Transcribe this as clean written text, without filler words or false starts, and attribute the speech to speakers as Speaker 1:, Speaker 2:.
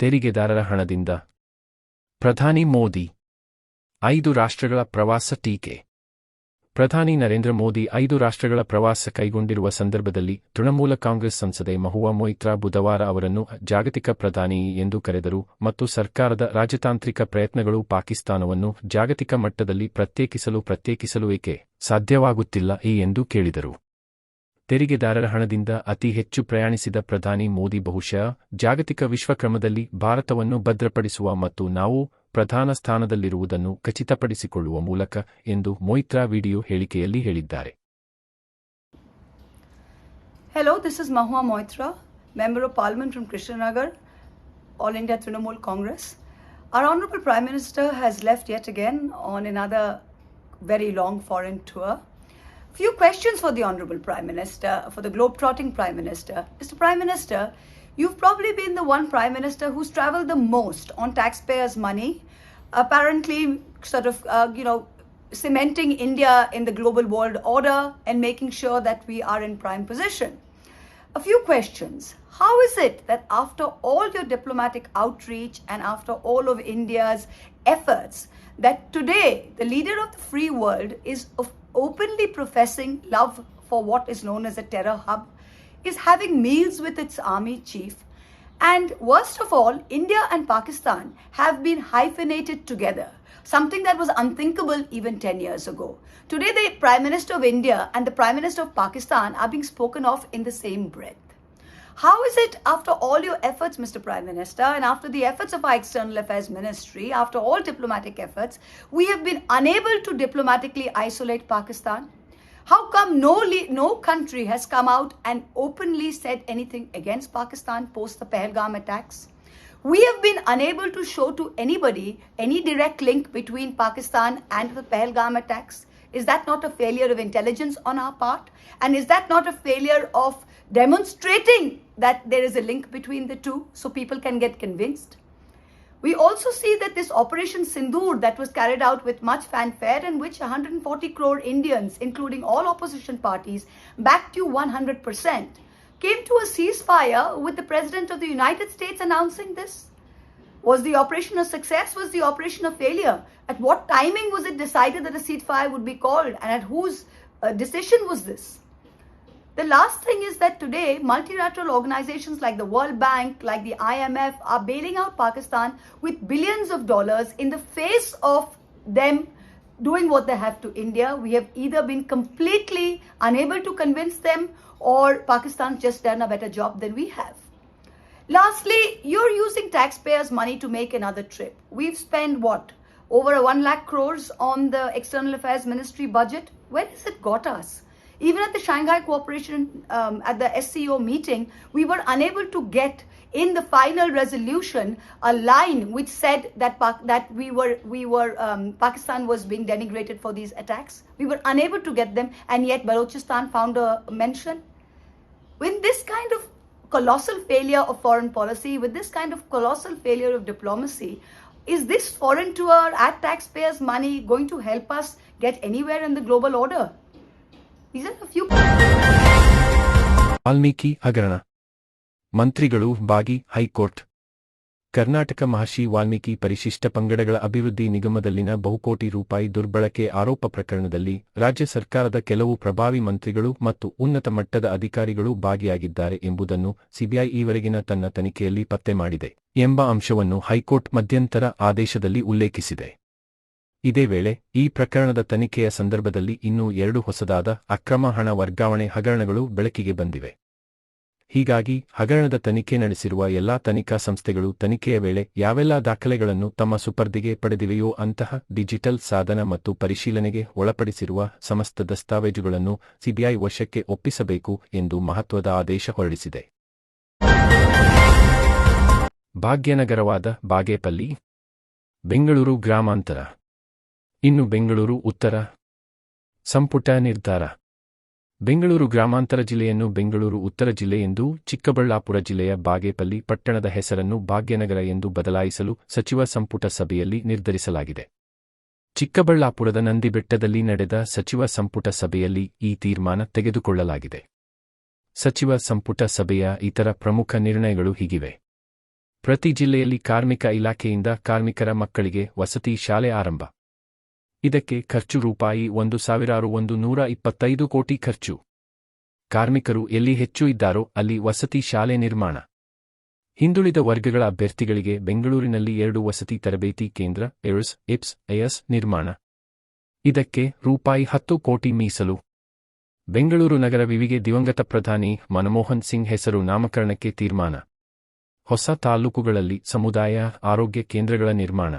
Speaker 1: ತೆರಿಗೆದಾರರ ಹಣದಿಂದ ಪ್ರಧಾನಿ ಮೋದಿ 5 ರಾಷ್ಟ್ರಗಳ ಪ್ರವಾಸ ಟೀಕೆ. ಪ್ರಧಾನಿ ನರೇಂದ್ರ ಮೋದಿ 5 ರಾಷ್ಟ್ರಗಳ ಪ್ರವಾಸ ಕೈಗೊಂಡಿರುವ ಸಂದರ್ಭದಲ್ಲಿ ತೃಣಮೂಲ ಕಾಂಗ್ರೆಸ್ ಸಂಸದೆ ಮಹುವಾ ಮೊಯಿತ್ರಾ ಬುಧವಾರ ಅವರನ್ನು ಜಾಗತಿಕ ಪ್ರಧಾನಿ ಎಂದು ಕರೆದರು ಮತ್ತು ಸರ್ಕಾರದ ರಾಜತಾಂತ್ರಿಕ ಪ್ರಯತ್ನಗಳು ಪಾಕಿಸ್ತಾನವನ್ನು ಜಾಗತಿಕ ಮಟ್ಟದಲ್ಲಿ ಪ್ರತ್ಯೇಕಿಸಲು ಏಕೆ ಸಾಧ್ಯವಾಗುತ್ತಿಲ್ಲ ಎಂದು ಕೇಳಿದರು. ತೆರಿಗೆದಾರರ ಹಣದಿಂದ ಅತಿ ಹೆಚ್ಚು ಪ್ರಯಾಣಿಸಿದ ಪ್ರಧಾನಿ ಮೋದಿ ಬಹುಶಃ ಜಾಗತಿಕ ವಿಶ್ವಕ್ರಮದಲ್ಲಿ ಭಾರತವನ್ನು ಭದ್ರಪಡಿಸುವ ಮತ್ತು ನಾವು ಪ್ರಧಾನ ಸ್ಥಾನದಲ್ಲಿರುವುದನ್ನು ಖಚಿತಪಡಿಸಿಕೊಳ್ಳುವ ಮೂಲಕ ಎಂದು ಮೊಯಿತ್ರಾ ವಿಡಿಯೋ ಹೇಳಿಕೆಯಲ್ಲಿ ಹೇಳಿದ್ದಾರೆ.
Speaker 2: Hello, this is Mahua Moitra, Member of Parliament from Krishnanagar, All India Trinamool Congress. Our Honorable Prime Minister has left yet again on another very long foreign tour. Few questions for the Honorable Prime Minister, for the globe-trotting Prime Minister. Mr. Prime Minister, you've probably been the one Prime Minister who's travelled the most on taxpayers' money, apparently sort of, cementing India in the global world order and making sure that we are in prime position. A few questions. How is it that after all your diplomatic outreach and after all of India's efforts, that today the leader of the free world is openly professing love for what is known as a terror hub, is having meals with its army chief, and worst of all, India and Pakistan have been hyphenated together, something that was unthinkable even 10 years ago. Today, the Prime Minister of India and the Prime Minister of Pakistan are being spoken of in the same breath. How is it, after all your efforts, Mr. Prime Minister, and after the efforts of our External Affairs Ministry, after all diplomatic efforts, we have been unable to diplomatically isolate Pakistan? How come no country has come out and openly said anything against Pakistan post the Pahalgam attacks? We have been unable to show to anybody any direct link between Pakistan and the Pahalgam attacks. Is that not a failure of intelligence on our part? And is that not a failure of demonstrating that there is a link between the two so people can get convinced? We also see that this Operation Sindoor that was carried out with much fanfare, in which 140 crore Indians, including all opposition parties, backed you 100%, came to a ceasefire with the President of the United States announcing this. Was the operation a success? Was the operation a failure? At what timing was it decided that a ceasefire would be called, and at whose decision was this? The last thing is that today multilateral organizations like the World Bank, like the IMF, are bailing out Pakistan with billions of dollars in the face of them doing what they have to India. We have either been completely unable to convince them, or Pakistan's just done a better job than we have. Lastly, you're using taxpayers' money to make another trip. We've spent over 1 lakh crores on the External Affairs Ministry budget. Where has it got us? Even at the Shanghai Cooperation, at the SCO meeting, we were unable to get in the final resolution a line which said that Pakistan was being denigrated for these attacks. We were unable to get them, and yet Balochistan found a mention. When this kind of colossal failure of foreign policy, with this kind of colossal failure of diplomacy, is this foreign tour at taxpayers' money going to help us get anywhere in the global order? These are a few.
Speaker 1: Valmiki ಹಗರಣ, ಮಂತ್ರಿಗಳು ಭಾಗಿ high court. Karnataka ಮಹರ್ಷಿ ವಾಲ್ಮೀಕಿ ಪರಿಶಿಷ್ಟ ಪಂಗಡಗಳ ಅಭಿವೃದ್ಧಿ ನಿಗಮದಲ್ಲಿನ ಬಹುಕೋಟಿ ರೂಪಾಯಿ ದುರ್ಬಳಕೆ ಆರೋಪ ಪ್ರಕರಣದಲ್ಲಿ ರಾಜ್ಯ ಸರ್ಕಾರದ ಕೆಲವು ಪ್ರಭಾವಿ ಮಂತ್ರಿಗಳು ಮತ್ತು ಉನ್ನತ ಮಟ್ಟದ ಅಧಿಕಾರಿಗಳು ಭಾಗಿಯಾಗಿದ್ದಾರೆ ಎಂಬುದನ್ನು ಸಿಬಿಐ ಈವರೆಗಿನ ತನ್ನ ತನಿಖೆಯಲ್ಲಿ ಪತ್ತೆ ಮಾಡಿದೆ ಎಂಬ ಅಂಶವನ್ನು ಹೈಕೋರ್ಟ್ ಮಧ್ಯಂತರ ಆದೇಶದಲ್ಲಿ ಉಲ್ಲೇಖಿಸಿದೆ. ಇದೇ ವೇಳೆ ಈ ಪ್ರಕರಣದ ತನಿಖೆಯ ಸಂದರ್ಭದಲ್ಲಿ ಇನ್ನೂ 2 ಹೊಸದಾದ ಅಕ್ರಮ ಹಣ ವರ್ಗಾವಣೆ ಹಗರಣಗಳು ಬೆಳಕಿಗೆ ಬಂದಿವೆ. ಹೀಗಾಗಿ ಹಗರಣದ ತನಿಖೆ ನಡೆಸಿರುವ ಎಲ್ಲಾ ತನಿಖಾ ಸಂಸ್ಥೆಗಳು ತನಿಖೆಯ ವೇಳೆ ಯಾವೆಲ್ಲಾ ದಾಖಲೆಗಳನ್ನು ತಮ್ಮ ಸುಪರ್ದಿಗೆ ಪಡೆದಿವೆಯೋ ಅಂತಹ ಡಿಜಿಟಲ್ ಸಾಧನ ಮತ್ತು ಪರಿಶೀಲನೆಗೆ ಒಳಪಡಿಸಿರುವ ಸಮಸ್ತ ದಸ್ತಾವೇಜುಗಳನ್ನು ಸಿಬಿಐ ವಶಕ್ಕೆ ಒಪ್ಪಿಸಬೇಕು ಎಂದು ಮಹತ್ವದ ಆದೇಶ ಹೊರಡಿಸಿದೆ. ಭಾಗ್ಯನಗರವಾದ ಬಾಗೇಪಲ್ಲಿ, ಬೆಂಗಳೂರು ಗ್ರಾಮಾಂತರ. ಇನ್ನು ಬೆಂಗಳೂರು ಉತ್ತರ ಸಂಪುಟ ನಿರ್ಧಾರ. ಬೆಂಗಳೂರು ಗ್ರಾಮಾಂತರ ಜಿಲ್ಲೆಯನ್ನು ಬೆಂಗಳೂರು ಉತ್ತರ ಜಿಲ್ಲೆ ಎಂದೂ ಚಿಕ್ಕಬಳ್ಳಾಪುರ ಜಿಲ್ಲೆಯ ಬಾಗೇಪಲ್ಲಿ ಪಟ್ಟಣದ ಹೆಸರನ್ನು ಭಾಗ್ಯನಗರ ಎಂದು ಬದಲಾಯಿಸಲು ಸಚಿವ ಸಂಪುಟ ಸಭೆಯಲ್ಲಿ ನಿರ್ಧರಿಸಲಾಗಿದೆ. ಚಿಕ್ಕಬಳ್ಳಾಪುರದ ನಂದಿಬೆಟ್ಟದಲ್ಲಿ ನಡೆದ ಸಚಿವ ಸಂಪುಟ ಸಭೆಯಲ್ಲಿ ಈ ತೀರ್ಮಾನ ತೆಗೆದುಕೊಳ್ಳಲಾಗಿದೆ. ಸಚಿವ ಸಂಪುಟ ಸಭೆಯ ಇತರ ಪ್ರಮುಖ ನಿರ್ಣಯಗಳು ಹೀಗಿವೆ. ಪ್ರತಿ ಜಿಲ್ಲೆಯಲ್ಲಿ ಕಾರ್ಮಿಕ ಇಲಾಖೆಯಿಂದ ಕಾರ್ಮಿಕರ ಮಕ್ಕಳಿಗೆ ವಸತಿ ಶಾಲೆ ಆರಂಭ. ಇದಕ್ಕೆ ಖರ್ಚು ರೂಪಾಯಿ 1,125 ಕೋಟಿ ಖರ್ಚು. ಕಾರ್ಮಿಕರು ಎಲ್ಲಿ ಹೆಚ್ಚು ಇದ್ದಾರೋ ಅಲ್ಲಿ ವಸತಿ ಶಾಲೆ ನಿರ್ಮಾಣ. ಹಿಂದುಳಿದ ವರ್ಗಗಳ ಅಭ್ಯರ್ಥಿಗಳಿಗೆ ಬೆಂಗಳೂರಿನಲ್ಲಿ 2 ವಸತಿ ತರಬೇತಿ ಕೇಂದ್ರ IPS ನಿರ್ಮಾಣ. ಇದಕ್ಕೆ ರೂಪಾಯಿ 10 ಕೋಟಿ ಮೀಸಲು. ಬೆಂಗಳೂರು ನಗರ ವಿವಿಗೆ ದಿವಂಗತ ಪ್ರಧಾನಿ ಮನಮೋಹನ್ ಸಿಂಗ್ ಹೆಸರು ನಾಮಕರಣಕ್ಕೆ ತೀರ್ಮಾನ. ಹೊಸ ತಾಲ್ಲೂಕುಗಳಲ್ಲಿ ಸಮುದಾಯ ಆರೋಗ್ಯ ಕೇಂದ್ರಗಳ ನಿರ್ಮಾಣ.